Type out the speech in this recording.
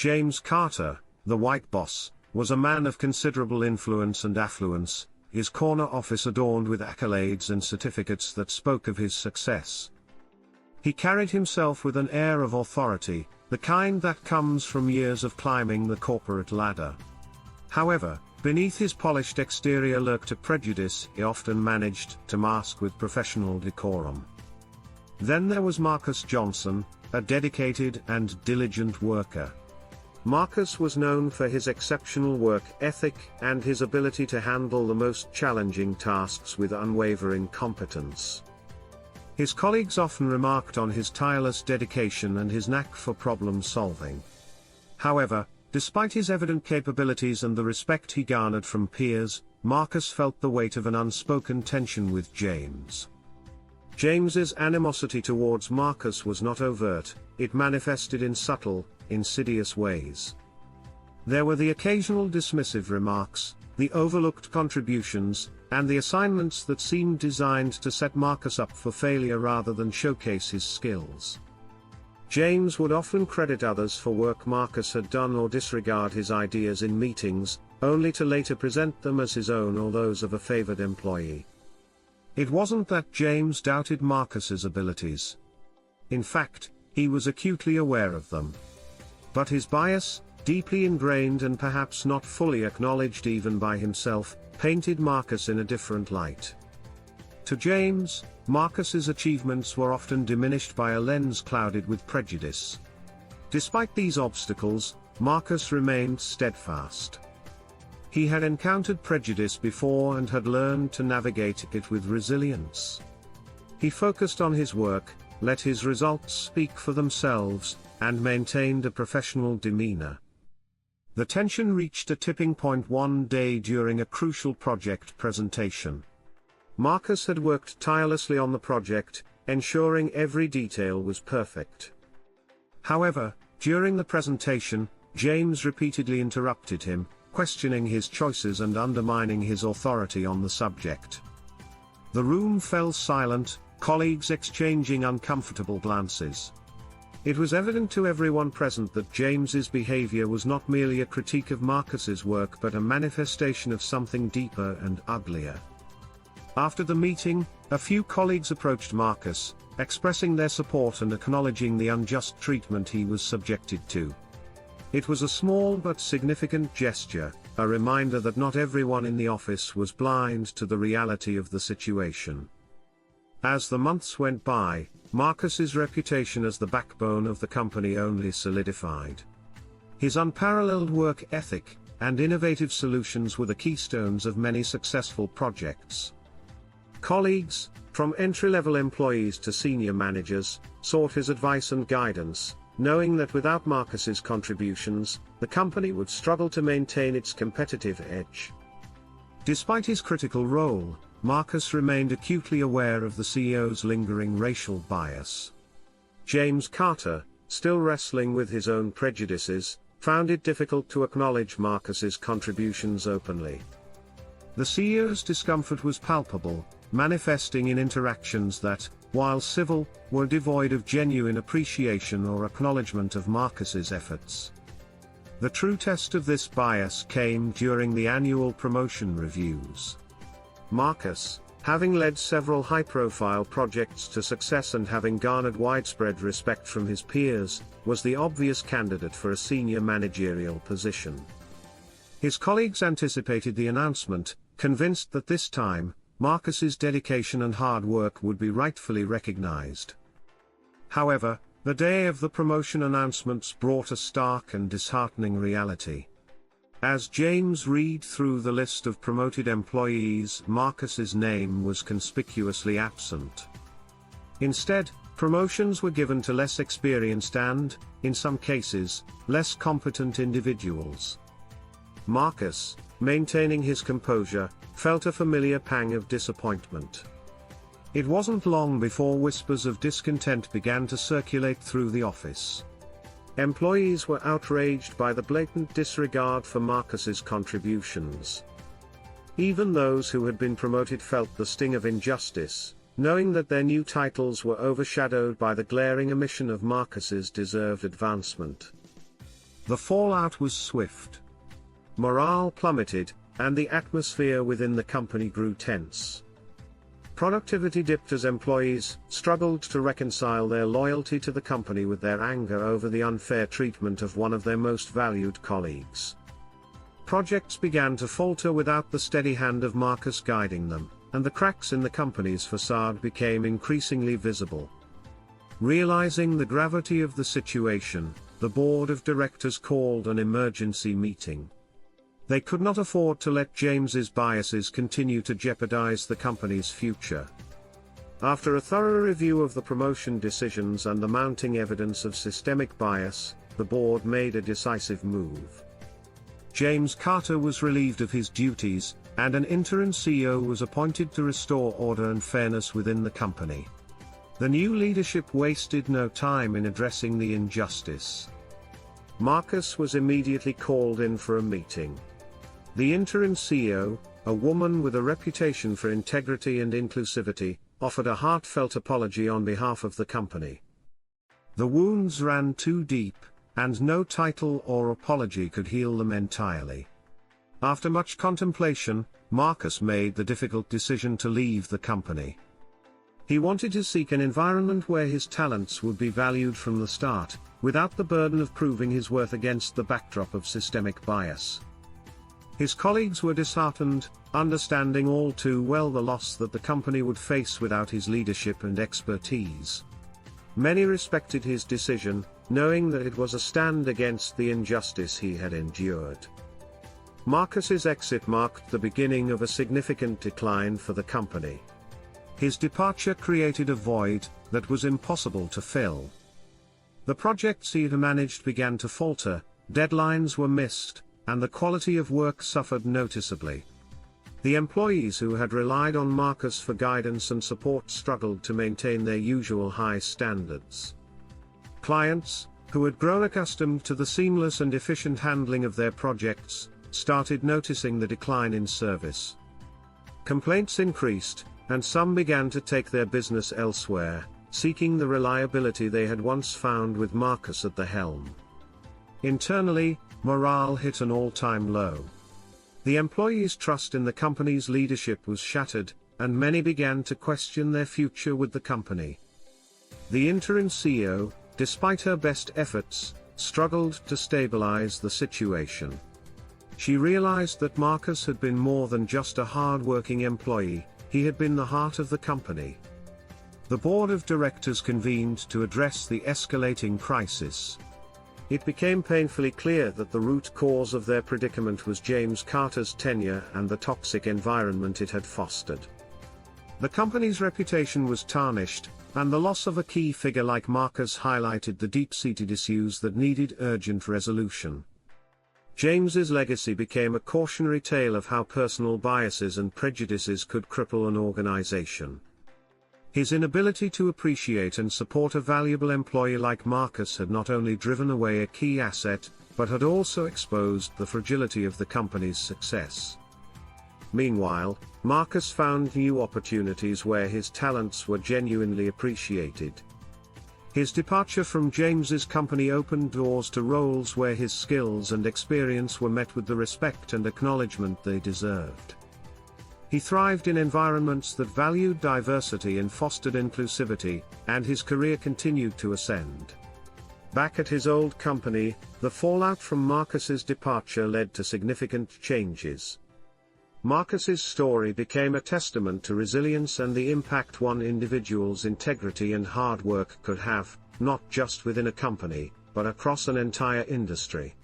James Carter, the White Boss, was a man of considerable influence and affluence, his corner office adorned with accolades and certificates that spoke of his success. He carried himself with an air of authority, the kind that comes from years of climbing the corporate ladder. However, beneath his polished exterior lurked a prejudice he often managed to mask with professional decorum. Then there was Marcus Johnson, a dedicated and diligent worker. Marcus was known for his exceptional work ethic and his ability to handle the most challenging tasks with unwavering competence. His colleagues often remarked on his tireless dedication and his knack for problem solving. However, despite his evident capabilities and the respect he garnered from peers, Marcus felt the weight of an unspoken tension with James. James's animosity towards Marcus was not overt, it manifested in subtle, insidious ways. There were the occasional dismissive remarks, the overlooked contributions, and the assignments that seemed designed to set Marcus up for failure rather than showcase his skills. James would often credit others for work Marcus had done or disregard his ideas in meetings, only to later present them as his own or those of a favored employee. It wasn't that James doubted Marcus's abilities. In fact, he was acutely aware of them. But his bias, deeply ingrained and perhaps not fully acknowledged even by himself, painted Marcus in a different light. To James, Marcus's achievements were often diminished by a lens clouded with prejudice. Despite these obstacles, Marcus remained steadfast. He had encountered prejudice before and had learned to navigate it with resilience. He focused on his work, let his results speak for themselves, and maintained a professional demeanor. The tension reached a tipping point one day during a crucial project presentation. Marcus had worked tirelessly on the project, ensuring every detail was perfect. However, during the presentation, James repeatedly interrupted him, questioning his choices and undermining his authority on the subject. The room fell silent, colleagues exchanging uncomfortable glances. It was evident to everyone present that James's behavior was not merely a critique of Marcus's work but a manifestation of something deeper and uglier. After the meeting, a few colleagues approached Marcus, expressing their support and acknowledging the unjust treatment he was subjected to. It was a small but significant gesture, a reminder that not everyone in the office was blind to the reality of the situation. As the months went by, Marcus's reputation as the backbone of the company only solidified. His unparalleled work ethic and innovative solutions were the keystones of many successful projects. Colleagues, from entry-level employees to senior managers, sought his advice and guidance, knowing that without Marcus's contributions, the company would struggle to maintain its competitive edge. Despite his critical role, Marcus remained acutely aware of the CEO's lingering racial bias. James Carter, still wrestling with his own prejudices, found it difficult to acknowledge Marcus's contributions openly. The CEO's discomfort was palpable, manifesting in interactions that, while civil, were devoid of genuine appreciation or acknowledgement of Marcus's efforts. The true test of this bias came during the annual promotion reviews. Marcus, having led several high-profile projects to success and having garnered widespread respect from his peers, was the obvious candidate for a senior managerial position. His colleagues anticipated the announcement, convinced that this time, Marcus's dedication and hard work would be rightfully recognized. However, the day of the promotion announcements brought a stark and disheartening reality. As James read through the list of promoted employees, Marcus's name was conspicuously absent. Instead, promotions were given to less experienced and, in some cases, less competent individuals. Marcus, maintaining his composure, felt a familiar pang of disappointment. It wasn't long before whispers of discontent began to circulate through the office. Employees were outraged by the blatant disregard for Marcus's contributions. Even those who had been promoted felt the sting of injustice, knowing that their new titles were overshadowed by the glaring omission of Marcus's deserved advancement. The fallout was swift. Morale plummeted, and the atmosphere within the company grew tense. Productivity dipped as employees struggled to reconcile their loyalty to the company with their anger over the unfair treatment of one of their most valued colleagues. Projects began to falter without the steady hand of Marcus guiding them, and the cracks in the company's facade became increasingly visible. Realizing the gravity of the situation, the board of directors called an emergency meeting. They could not afford to let James's biases continue to jeopardize the company's future. After a thorough review of the promotion decisions and the mounting evidence of systemic bias, the board made a decisive move. James Carter was relieved of his duties, and an interim CEO was appointed to restore order and fairness within the company. The new leadership wasted no time in addressing the injustice. Marcus was immediately called in for a meeting. The interim CEO, a woman with a reputation for integrity and inclusivity, offered a heartfelt apology on behalf of the company. The wounds ran too deep, and no title or apology could heal them entirely. After much contemplation, Marcus made the difficult decision to leave the company. He wanted to seek an environment where his talents would be valued from the start, without the burden of proving his worth against the backdrop of systemic bias. His colleagues were disheartened, understanding all too well the loss that the company would face without his leadership and expertise. Many respected his decision, knowing that it was a stand against the injustice he had endured. Marcus's exit marked the beginning of a significant decline for the company. His departure created a void that was impossible to fill. The projects he had managed began to falter, deadlines were missed, and the quality of work suffered noticeably. The employees who had relied on Marcus for guidance and support struggled to maintain their usual high standards. Clients, who had grown accustomed to the seamless and efficient handling of their projects, started noticing the decline in service. Complaints increased, and some began to take their business elsewhere, seeking the reliability they had once found with Marcus at the helm. Internally, morale hit an all-time low. The employees' trust in the company's leadership was shattered, and many began to question their future with the company. The interim CEO, despite her best efforts, struggled to stabilize the situation. She realized that Marcus had been more than just a hard-working employee, he had been the heart of the company. The board of directors convened to address the escalating crisis. It became painfully clear that the root cause of their predicament was James Carter's tenure and the toxic environment it had fostered. The company's reputation was tarnished, and the loss of a key figure like Marcus highlighted the deep-seated issues that needed urgent resolution. James's legacy became a cautionary tale of how personal biases and prejudices could cripple an organization. His inability to appreciate and support a valuable employee like Marcus had not only driven away a key asset, but had also exposed the fragility of the company's success. Meanwhile, Marcus found new opportunities where his talents were genuinely appreciated. His departure from James's company opened doors to roles where his skills and experience were met with the respect and acknowledgement they deserved. He thrived in environments that valued diversity and fostered inclusivity, and his career continued to ascend. Back at his old company, the fallout from Marcus's departure led to significant changes. Marcus's story became a testament to resilience and the impact one individual's integrity and hard work could have, not just within a company, but across an entire industry.